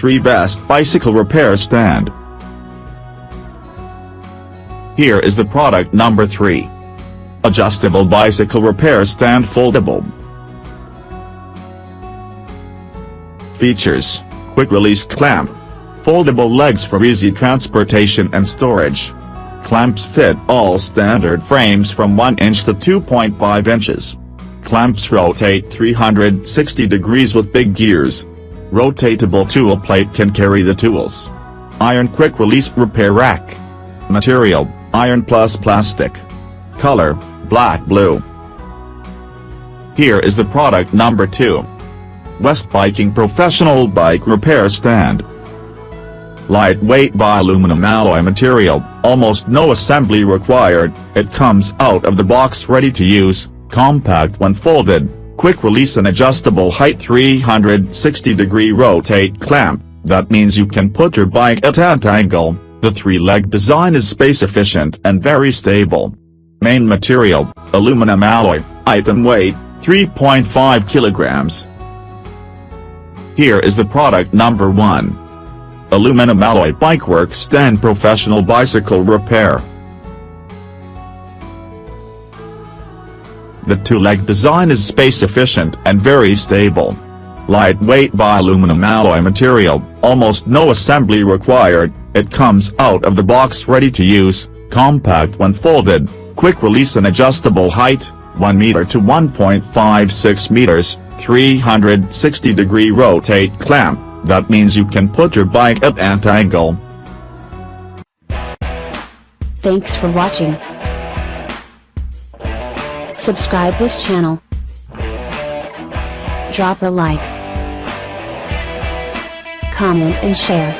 3 Best Bicycle Repair Stand. Here is the product number 3. Adjustable Bicycle Repair Stand Foldable. Features: quick release clamp, foldable legs for easy transportation and storage. Clamps fit all standard frames from 1 inch to 2.5 inches. Clamps rotate 360 degrees with big gears. Rotatable tool plate can carry the tools. Iron quick release repair rack. Material: iron plus plastic. Color: black blue. Here is the product number 2. West Biking Professional Bike Repair Stand. Lightweight bi-aluminum alloy material, almost no assembly required. It comes out of the box ready to use, compact when folded, quick release and adjustable height 360-degree rotate clamp. That means you can put your bike at an angle. The 3-leg design is space efficient and very stable. Main material: aluminum alloy. Item weight: 3.5 kilograms. Here is the product number 1. Aluminum alloy bike work stand professional bicycle repair. The 2-leg design is space efficient and very stable. Lightweight bi-aluminum alloy material, almost no assembly required. It comes out of the box ready to use, compact when folded, quick release and adjustable height, 1 meter to 1.56 meters, 360-degree rotate clamp. That means you can put your bike at an angle. Thanks for watching. Subscribe this channel. Drop a like, comment and share.